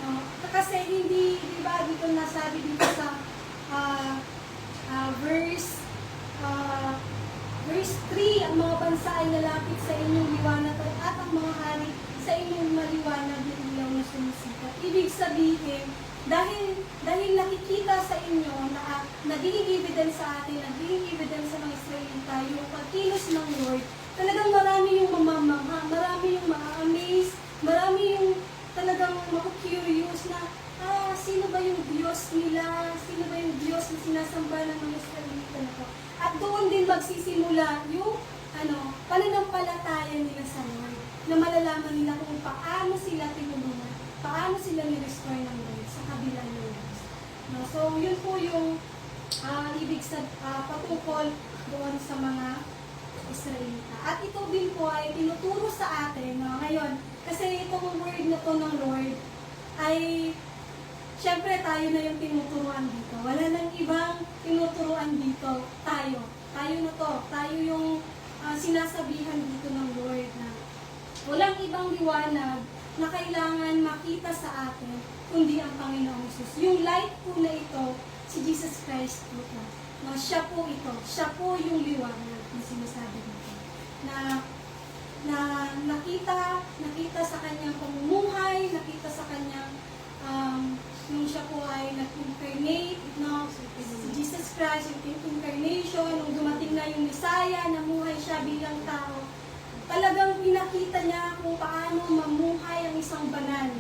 No? Kasi hindi, di ba, dito nasabi dito sa verse 3, ang mga bansa ay nalapit sa inyong liwanag at ang mga hari sa inyong maliwanag na ilaw na sumisikat. Ibig sabihin, dahil nakikita sa inyo na nagiging evidence sa atin, nagiging evidence sa mga Israelita, yung pagkilos ng Lord, talagang marami yung mamamangha, marami yung ma-amaze, marami yung talagang maku-curious na, sino ba yung Diyos nila? Sino ba yung Diyos na sinasamba ng mga Israelita na to? At doon din magsisimula yung pananampalataya nila sa Lord, na malalaman nila kung paano sila tinulungan, paano sila ni-restore ng Lord sa kabila ng Lord. No? So, yun po yung ibig patungkol doon sa mga Israelita. At ito din po ay tinuturo sa atin ngayon, kasi itong word na to ng Lord ay syempre tayo na yung tinuturuan dito. Wala nang ibang tinuturuan dito. Tayo na to. Tayo yung sinasabihan dito ng Lord na walang ibang liwanag na kailangan makita sa atin kundi ang Panginoong Jesus. Yung light po na ito, si Jesus Christ po ito. No, siya po ito. Siya po yung liwanag na sinasabi dito. Na nakita sa kanyang pamumuhay, nakita sa kanyang nung siya po ay nag-incarnate, no? Si Jesus Christ, yung incarnation, nung dumating na yung Messiah, namuhay siya bilang tao, talagang pinakita niya kung paano mamuhay ang isang banal.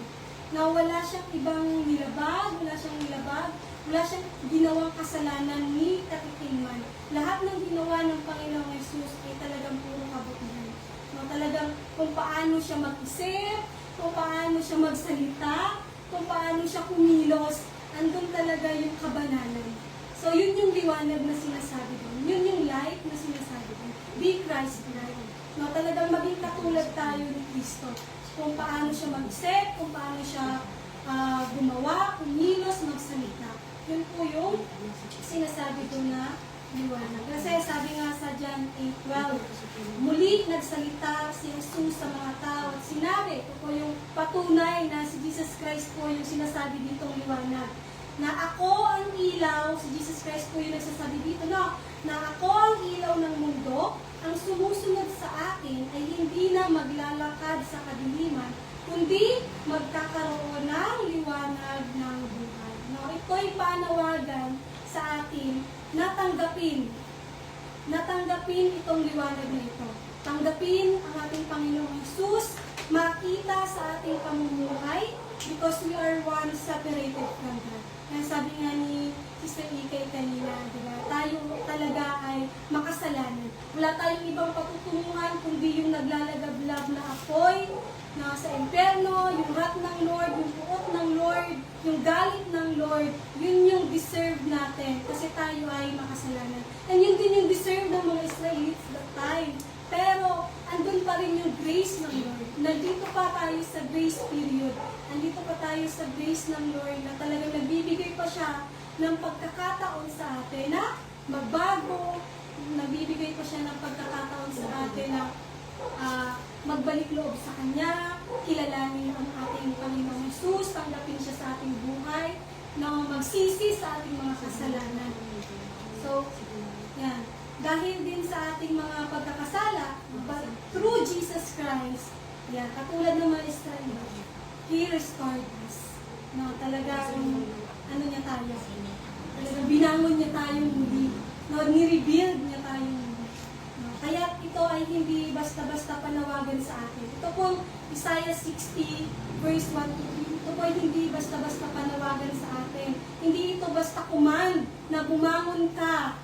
Na wala siyang ibang nilabag, wala siyang ginawang kasalanan ni katikiman. Lahat ng ginawa ng Panginoong Jesus ay talagang puro kabutihan. No, talagang kung paano siya mag-isip, kung paano siya magsalita, kung paano siya kumilos, andun talaga yung kabanalan. So, yun yung liwanag na sinasabi doon. Yun yung light na sinasabi doon. Be Christ-like. No, talagang maging katulad tayo ni Kristo. Kung paano siya mag-isip, kung paano siya gumawa, kumilos, magsalita. Yun po yung sinasabi doon na liwanag. Kasi sabi nga sa John 8:12, muli nagsalita si Jesus sa mga tao at sinabi, ito po yung patunay na si Jesus Christ po yung sinasabi ditong liwanag, na ako ang ilaw, si Jesus Christ po yung nagsasabi dito, no, na ako ang ilaw ng mundo, ang sumusunod sa akin ay hindi na maglalakad sa kadiliman, kundi magkakaroon ng liwanag ng buhay. No, ito'y panawagan sa atin na tanggapin itong liwanag na ito. Tanggapin ang ating Panginoong Jesus, makita sa ating pamumuhay, because we are one separated from God. Kaya sabi nga ni Sister Ikay kanina, diba? Tayo talaga ay makasalanan. Wala tayong ibang patutunguhan kundi yung naglalagablab na apoy na sa impyerno, yung wrath ng Lord, yung puot ng Lord, yung galit ng Lord, yun yung deserve natin kasi tayo ay makasalanan. And yun din yung deserve ng mga Israelites that time. Pero, andun pa rin yung grace ng Lord. Nandito pa tayo sa grace period. Nandito pa tayo sa grace ng Lord na talagang nagbibigay pa siya ng pagkakataon sa atin na magbago. Nagbibigay pa siya ng pagkakataon sa atin na magbalik loob sa Kanya, kilalanin ang ating Panginoong Jesus, tanggapin siya sa ating buhay, na magsisi sa ating mga kasalanan. So, yan. Dahil din sa ating mga pagkakasala, but through Jesus Christ, yan, katulad ng mga Israel, He restored us. No, talaga, niya tayo. Talaga, binangon niya tayong muli. No, ni-rebuild niya tayong muli. No, kaya ito ay hindi basta-basta panawagan sa atin. Ito pong Isaiah 60, verse 1 to 3, ito ito po ay hindi basta-basta panawagan sa atin. Hindi ito basta command na bumangon ka,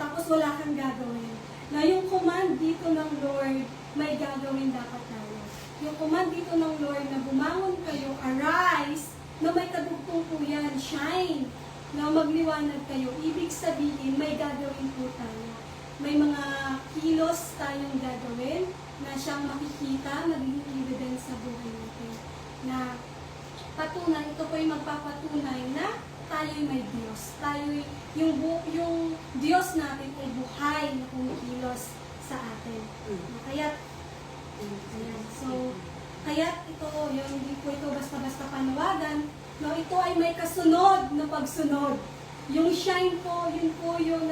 tapos wala kang gagawin. Na yung command dito ng Lord, may gagawin dapat tayo. Yung command dito ng Lord na bumangon kayo, arise, na may kadugtong po yan, shine, na magliwanag kayo. Ibig sabihin, may gagawin po tayo. May mga kilos tayong gagawin na siyang makikita, magiging evidence sa buhay natin. Na patunay, ito po yung magpapatunay na tayo'y may Diyos. Tayo'y, yung Diyos natin ay buhay na kumikilos sa atin. Kaya, ayan. So, kaya ito, yung hindi po ito basta-basta panawagan, no, ito ay may kasunod na pagsunod. Yung shine po, yun po yung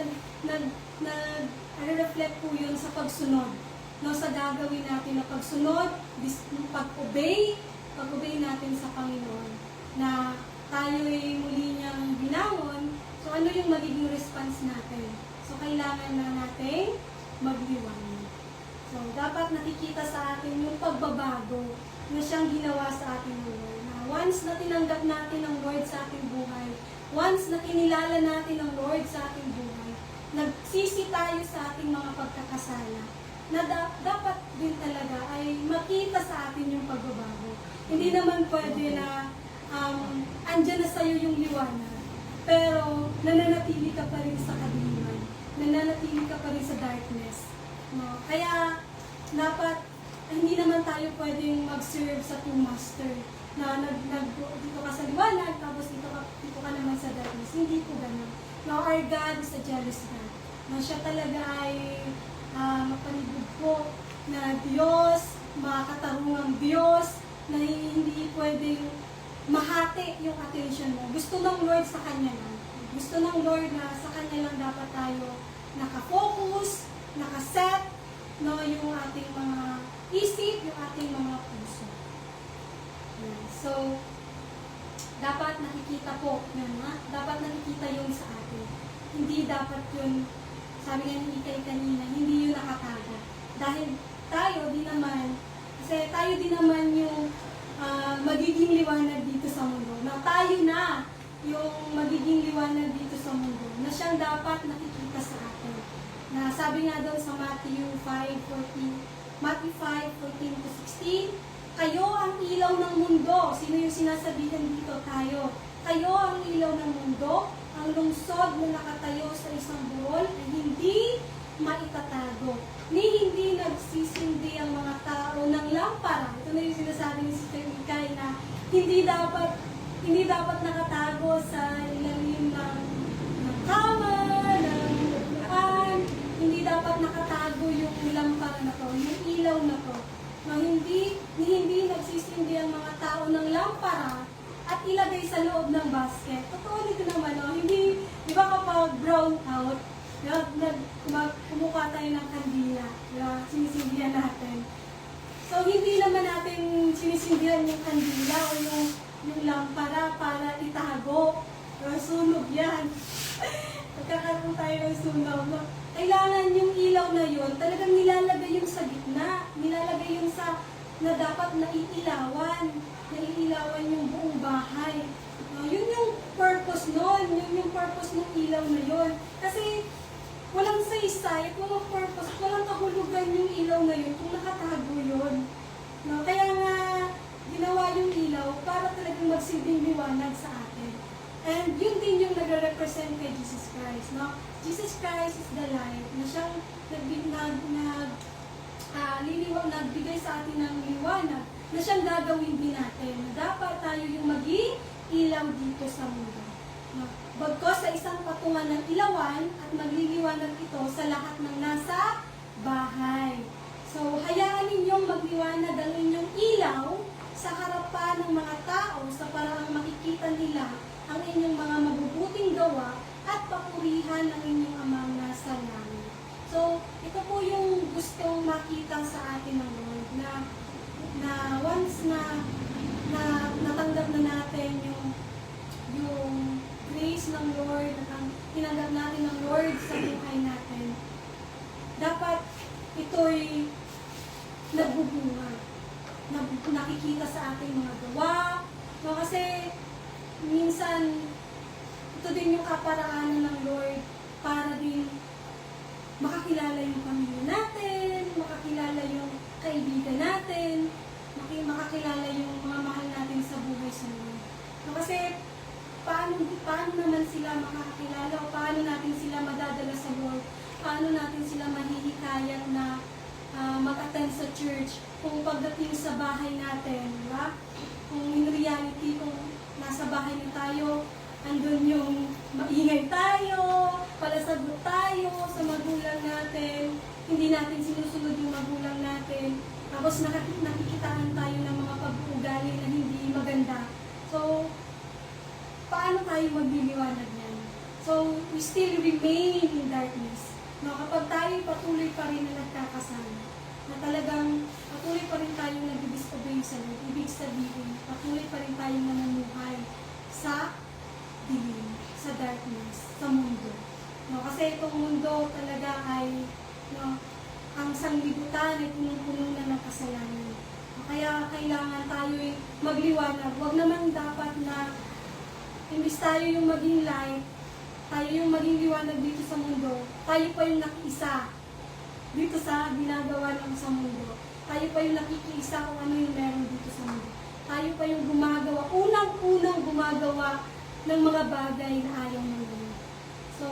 reflect po yun sa pagsunod. No, sa gagawin natin na pagsunod, pag-obey natin sa Panginoon. Na tayo'y muli niyang binangon, so ano yung magiging response natin? So, kailangan na natin magliwanag. So, dapat nakikita sa atin yung pagbabago na siyang ginawa sa ating Lord. Na once na tinanggap natin ang Lord sa ating buhay, once na kinilala natin ang Lord sa ating buhay, nagsisi tayo sa ating mga pagkakasala, na dapat din talaga ay makita sa atin yung pagbabago. Hindi naman pwede na andyan na sa'yo yung liwanag, pero nananatili ka pa rin sa kadiliman, nananatili ka pa rin sa darkness. No? Kaya, dapat, hindi naman tayo pwedeng mag-serve sa two master, na dito ka sa liwanag, tapos dito ka naman sa darkness. Hindi po ganun. No, our God is a jealous God. No, siya talaga ay mapanibig po na Diyos, makatarungang Diyos, na hindi pwedeng mahati yung attention mo. Gusto ng Lord sa Kanya lang. Gusto ng Lord na sa Kanya lang dapat tayo nakafocus, nakaset, no, yung ating mga isip, yung ating mga puso. So, dapat nakikita po, dapat nakikita yun sa atin. Hindi dapat yun, sabi nga ni Ikay kanina, hindi yun nakatago. Dahil tayo din naman, kasi tayo din naman yung magiging liwanag dito sa mundo. Na tayo na yung magiging liwanag dito sa mundo. Na siyang dapat nakikita sa atin. Na sabi nga doon sa Matthew 5:14-16, kayo ang ilaw ng mundo. Sino yung sinasabihan dito? Tayo. Kayo ang ilaw ng mundo. Ang lungsod na nakatayo sa isang burol ay hindi maitatago. Ni hindi nagsisindi ang mga tao ng lampara. Ito na yung sinasabi ni Sister Mikay na hindi dapat nakatago sa ilalim ng kama, ng upuan. Hindi dapat nakatago yung lampara na to, yung ilaw na to. No, hindi nagsisindi ang mga tao ng lampara at ilagay sa loob ng basket. Totoo nito naman, no? Hindi, di ba kapag brown out, kumukuha tayo ng kandila, sinisindihan natin. So, hindi naman natin sinisindihan yung kandila o yung lampara para itago. Sunog yan. Pagkakaroon tayo ng sunog. Kailangan yung ilaw na yun, talagang nilalagay yung sa gitna. Nilalagay yung sa, na dapat naiilawan. Naiilawan yung buong bahay. Yun yung purpose nun. Yun yung purpose ng ilaw na yun. Kasi, walang saysay, walang purpose, walang kahulugan yung ilaw na yun kung nakatago yun. No? Kaya nga, ginawa yung ilaw para talagang magsilbing liwanag sa atin. And yun din yung nagre-represent kay Jesus Christ. No? Jesus Christ is the light na siyang nagbigay sa atin ng liwanag na siyang gagawin din natin. Dapat tayo yung maging ilaw dito sa mundo. No? Bagkos sa isang patungan ng ilawan at magliliwanag ito sa lahat ng nasa bahay. So, hayaan ninyong magliwanag ang inyong ilaw sa harapan ng mga tao sa paraang makikita nila ang inyong mga mabubuting gawa at papurihan ng inyong amang nasa langit. So, ito po yung gustong makita sa atin ng Lord na once na natanggap na natin yung grace ng Lord at ang tinanggap natin ng Lord sa buhay natin, dapat ito'y nagbubunga. Nakikita sa ating mga gawa, No, kasi minsan, ito din yung kaparaanan ng Lord para din makakilala yung pamilya natin, makakilala yung kaibigan natin, makakilala yung mga mahal natin sa buhay sa Lord. No, kasi paano naman sila makakakilala o paano natin sila madadala sa Lord? Paano natin sila mahihikayat na mag-attend sa church kung pagdating sa bahay natin, di ba? Kung in reality, kung nasa bahay na tayo, andun yung maingay tayo, palasagot tayo sa magulang natin, hindi natin sinusunod yung magulang natin, tapos nakikitaan tayo ng mga pag-uugali na hindi maganda. So, paano tayo magliliwanag yan? So, we still remain in darkness. No, kapag tayo patuloy pa rin na nagkakasama, na talagang patuloy pa rin tayong nag-disobey sa Lord, ibig sabihin, patuloy pa rin tayong namumuhay sa dilim, sa darkness, sa mundo. No, kasi itong mundo talaga ay, no, ang sanglibutan ay punong-puno na ng kasalanan. No, kaya kailangan tayo magliwanag. Huwag naman dapat na imbis tayo yung maging light, tayo yung maging liwanag dito sa mundo, tayo pa yung nakiisa dito sa ginagawa ng sa mundo. Tayo pa yung nakikiisa kung ano yung meron dito sa mundo. Tayo pa yung gumagawa, unang-unang gumagawa ng mga bagay na ayaw ng Lord. So,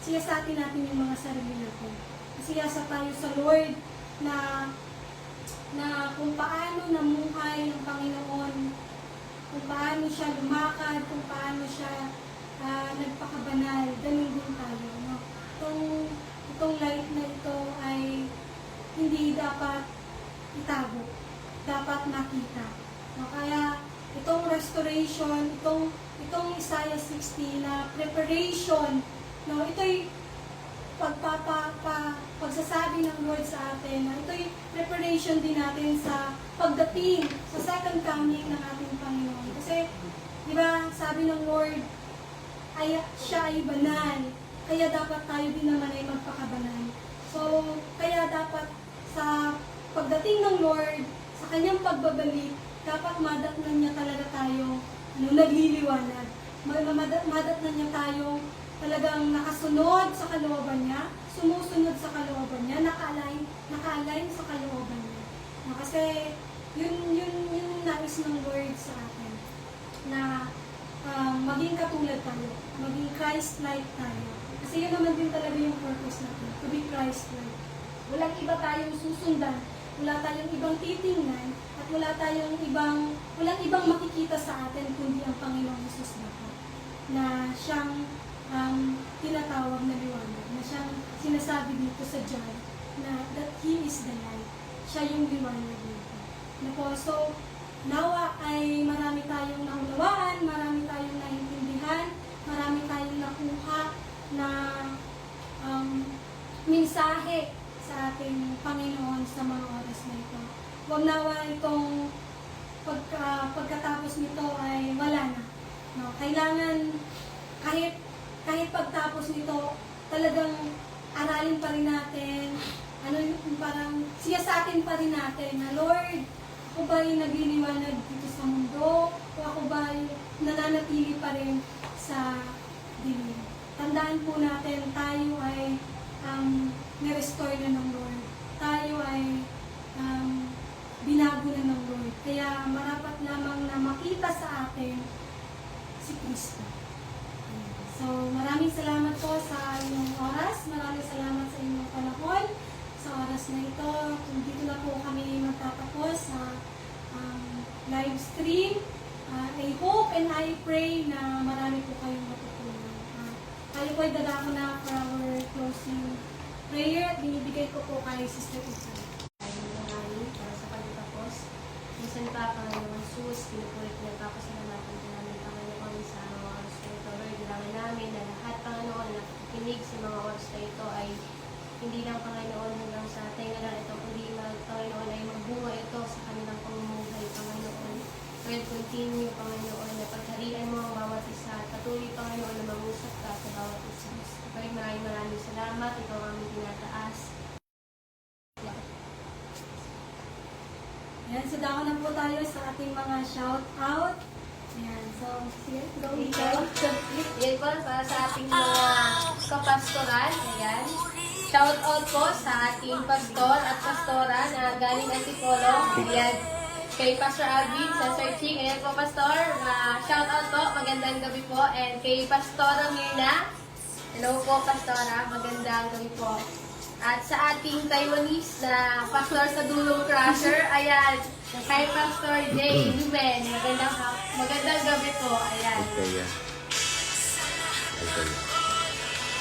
siyasatin natin yung mga sarili natin. Siyasa tayo sa Lord na kung paano namuhay ang Panginoon, kung paano siya lumakad, kung paano siya nagpakabanal, ganun din tayo. No? Itong light na ito ay hindi dapat itago, dapat makita. No? Kaya itong restoration, itong Isaiah 60 na preparation, no? Ito'y pagsasabi ng Lord sa atin, na ito'y preparation din natin sa pagdating, sa second coming ng ating Panginoon. Kasi, di ba, sabi ng Lord, siya ay banal, kaya dapat tayo din naman ay magpakabanal. So, kaya dapat sa pagdating ng Lord, sa kanyang pagbabalik, dapat madatnan niya talaga tayo, nagliliwanag. Madatnan niya tayo talagang nakasunod sa kalooban niya, sumusunod sa kalooban niya, naka-align sa kalooban niya. No, kasi yun nais ng Lord sa atin, na maging katulad tayo, maging Christ-like tayo. Kasi yun naman din talaga yung purpose natin, to be Christ-like. Walang iba tayong susundan, wala tayong ibang titingnan, at walang ibang makikita sa atin kundi ang Panginoong Hesus dapat, na siyang tinatawag na liwanag, na siyang sinasabi dito sa John, na that He is the light. Siya yung liwanag dito. So, nawa ay marami tayong naunawaan, marami tayong naintindihan, marami tayong nakuha na mensahe sa ating Panginoon sa mga oras na ito. Huwag nawa itong pagkatapos nito ay wala na. No, kailangan kahit pagtapos nito, talagang aralin pa rin natin, parang siyasatin pa rin natin na Lord, ako ba ay nagliliwanag dito sa mundo? O ako ba ay nananatili pa rin sa dilim? Tandaan po natin, tayo ay nirestore na ng Lord. Tayo ay binago na ng Lord. Kaya marapat lamang na makita sa atin si Kristo. So, maraming salamat po sa inyong oras. Maraming salamat sa inyong panahon. Sa oras na ito, dito na po kami magtatapos sa live stream. I hope and I pray na marami po kayong matutunan. Tayo po ay dadako na for our closing prayer at binibigay ko po kay Sister Isa. Maraming para sa pagtatapos. Minsan pa, Panginoon Sus, pinupulit na papasalamatan ko namin, Panginoon, sa mga oras na ito. Lord, kailangan namin na lahat, Panginoon, na nakikinig sa mga oras na ito ay hindi lang, Panginoon, hanggang sa ating na ito, kundi, Panginoon, ay magbunga ito sa kanilang pamumuhay, Panginoon. Lord, continue, Panginoon, na pagharian mo ang bawat isa. Patuloy, Panginoon, na mangusap ka sa bawat isa. Lord, maraming salamat. Ikaw ang aming tinataas. Yan, so dako na po tayo sa ating mga shout out. Ayan, so, sige, go Okay. ikaw. Yan po para sa ating mga kapastoran. Ayan. Shout out po sa ating pastor at pastora na galing Antipolo. Ayan. Kay Pastor Alvin sa searching. Ayan po, Pastor. Shout out po. Magandang gabi po. And kay Pastora Mirna. Hello po, Pastora. Magandang gabi po. At sa ating Taiwanese na pastor sa Dulong Crusher, ayan, kay Pastor Jay Lumen. Magandang gabi po. Ayan. Okay, yeah. Okay.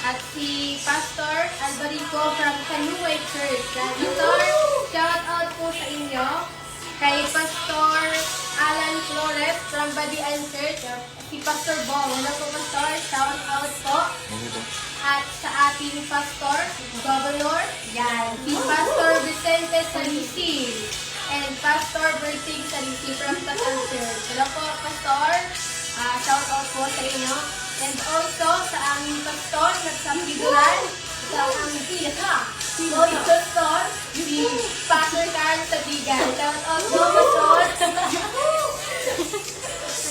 At si Pastor Albarico from Kanuway Church. Pastor, shout out po sa inyo. Kay Pastor Alan Flores from Badian Church. Si Pastor Bong. Hello po, Pastor. Shout out po. At sa ating Pastor, Governor, yan, si Pastor Vicente Salisi. And Pastor Bertig Salisi from Tatal Church. Hello po, Pastor. Shout out po sa inyo. And also sa aming pastor na sa Piduran, sa aming Loy Pastor, si Pastor Carl Sabigan. Shout out po, Pastor.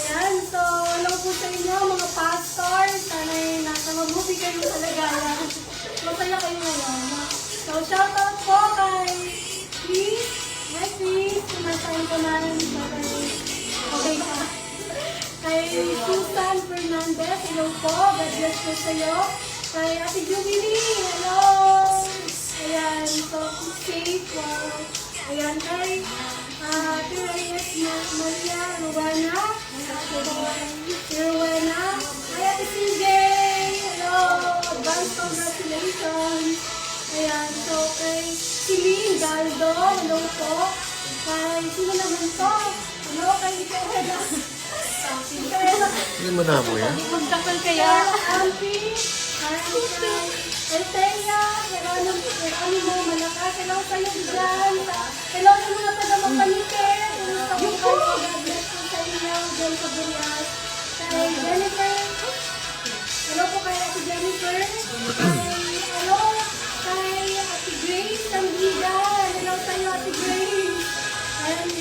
Ayan, so, hello po sa inyo, mga pastor. Sana'y nasa mabuti kayo sa lagayan. Masaya kayo ngayon. So, shout out po kay Chris. Hi, Chris. Sinasayin ko na rin sa kay... Okay ka. Kay Susan Fernandez. Hello po. God bless po sa'yo. Kay Ate Jubilee. Hello. Ayan, so, safe. Wow. Ayan, kay Reyes Maria Rowena. Rowena. Ay, Ate CJ. Hello. Advance congratulations. Ayan, so kay Celine Galdo. Hello po. Kay, sino naman to? Hello, kay Ikaela. Ikaela. Hindi mo na po yan? Magkapal kaya. Auntie. Kay Elteia. Geronimo Malakas. Hello kayo dyan. Hello sa mga taga-Mapanite. Kumusta po kayo? God bless po sa inyo. Jen Cabrillas. Kay Jennifer. Hello po kay Ate Jennifer. Hello kay Ate Grace Sanggida. Hello sa iyo, Ate Grace. And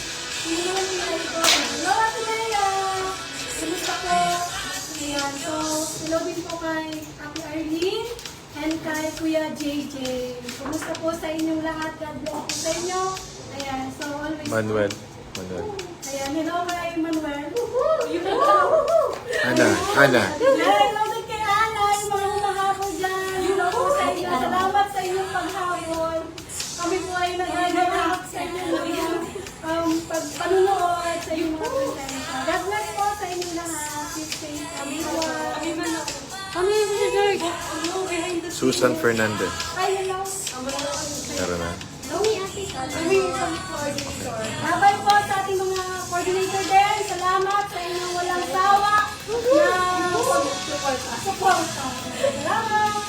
sino naman yung ito? Hello, Ate Lea. Kumusta po? Ayan, so hello din po kay Ate Arlene and kay Kuya JJ. Kumusta po sa inyong lahat? God bless po sa inyo. Ayan, so always... Manuel. Ayan, hello kay Manuel. Ana. Hello din kay Ana, yung mga humahabol dyan. Hello po sa inyo. Salamat sa inyong paghabol. Kami po ay nag-agalak sa inyong panunood sa inyong mga presensya. God bless po sa inyong lahat. Keep safe. Kami si George. Susan Fernandez. Ay, hello. Meron na. Babay po sa ating mga coordinator din. Salamat sa inyong walang sawa na support. Salamat.